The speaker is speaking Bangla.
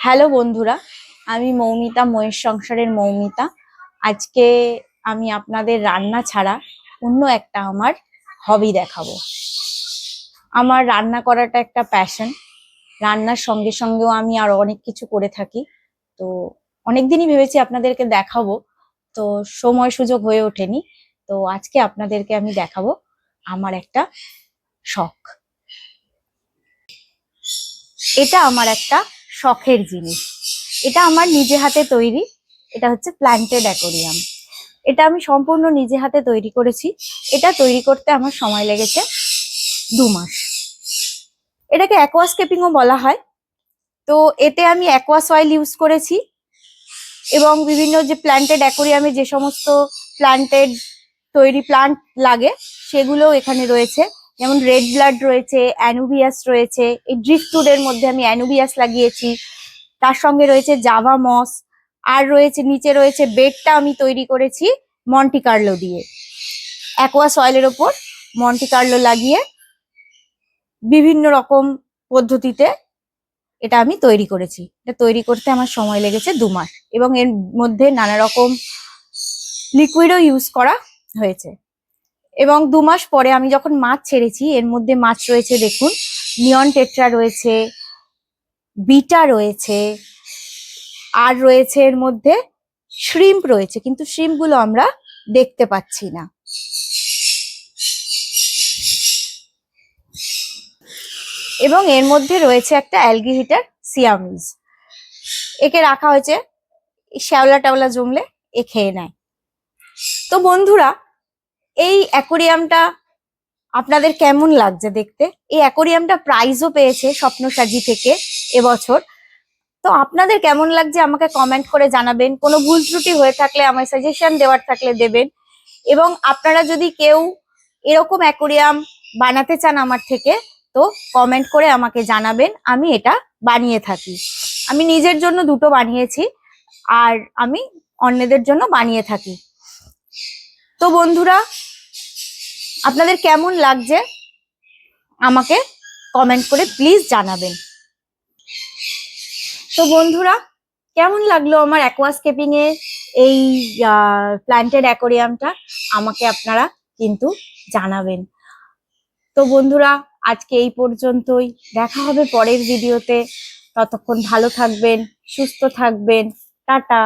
হ্যালো বন্ধুরা, আমি মৌমিতা, ময়ের সংসারের মৌমিতা। আজকে আমি আপনাদের রান্না ছাড়া অন্য একটা আমার হবি দেখাবো। আমার রান্না করাটা একটা প্যাশন। রান্নার সঙ্গে সঙ্গেও আমি আরো অনেক কিছু করে থাকি। তো অনেকদিনই ভেবেছি আপনাদেরকে দেখাবো, তো সময় সুযোগ হয়ে ওঠেনি। তো আজকে আপনাদেরকে আমি দেখাবো আমার একটা শখ। এটা আমার একটা শখের জিনিস। এটা আমার নিজে হাতে তৈরি। এটা হচ্ছে প্ল্যান্টেড অ্যাকোরিয়াম। এটা আমি সম্পূর্ণ নিজে হাতে তৈরি করেছি। এটা তৈরি করতে আমার সময় লেগেছে 2 মাস। এটাকে অ্যাকোয়াস্কেপিংও বলা হয়। তো এতে আমি অ্যাকোয়া সয়েল ইউজ করেছি এবং বিভিন্ন যে প্ল্যান্টেড অ্যাকোরিয়ামে যে সমস্ত প্ল্যান্টেড তৈরি প্লান্ট লাগে সেগুলোও এখানে রয়েছে। যেমন রেড ব্লাড রয়েছে, অ্যানুবিয়াস রয়েছে। এই ড্রিফটউডের মধ্যে আমি অ্যানুবিয়াস লাগিয়েছি। তার সঙ্গে রয়েছে জাভা মস, আর রয়েছে নিচে রয়েছে বেডটা আমি তৈরি করেছি মন্টি কার্লো দিয়ে। অ্যাকোয়া সয়েলের ওপর মন্টি কার্লো লাগিয়ে বিভিন্ন রকম পদ্ধতিতে এটা আমি তৈরি করেছি। এটা তৈরি করতে আমার সময় লেগেছে 2 মাস এবং এর মধ্যে নানা রকম লিকুইডও ইউজ করা হয়েছে। এবং 2 মাস পরে আমি যখন মাছ ছেড়েছি, এর মধ্যে মাছ রয়েছে, দেখুন, নিয়ন টেট্রা রয়েছে, বিটা রয়েছে, আর রয়েছে এর মধ্যে শ্রিম্প রয়েছে, কিন্তু শ্রিম্প গুলো আমরা দেখতে পাচ্ছি না। এবং এর মধ্যে রয়েছে একটা অ্যালগি সিয়ামিজ। একে রাখা হয়েছে, শ্যাওলা টাওলা জমলে এ খেয়ে নেয়। তো বন্ধুরা, এই অ্যাকোরিয়ামটা আপনাদের কেমন লাগছে দেখতে? এই অ্যাকোরিয়ামটা প্রাইজও পেয়েছে স্বপ্নসাজি থেকে এবছর। তো আপনাদের কেমন লাগছে আমাকে কমেন্ট করে জানাবেন। কোনো ভুল ত্রুটি হয়ে থাকলে আমায় সাজেশন দেওয়ার থাকলে দেবেন। এবং আপনারা যদি কেউ এরকম অ্যাকোরিয়াম বানাতে চান আমার থেকে, তো কমেন্ট করে আমাকে জানাবেন। আমি এটা বানিয়ে থাকি। আমি নিজের জন্য 2টো বানিয়েছি, আর আমি অন্যদের জন্য বানিয়ে থাকি। তো বন্ধুরা, আপনাদের কেমন লাগছে আমাকে কমেন্ট করে প্লিজ জানাবেন। তো বন্ধুরা, কেমন লাগলো আমার অ্যাকোয়াস্কেপিং এ এই প্ল্যান্টেড অ্যাকোরিয়ামটা আমাকে আপনারা কিন্তু জানাবেন। তো বন্ধুরা, আজকে এই পর্যন্তই। দেখা হবে পরের ভিডিওতে। ততক্ষণ ভালো থাকবেন, সুস্থ থাকবেন। টাটা।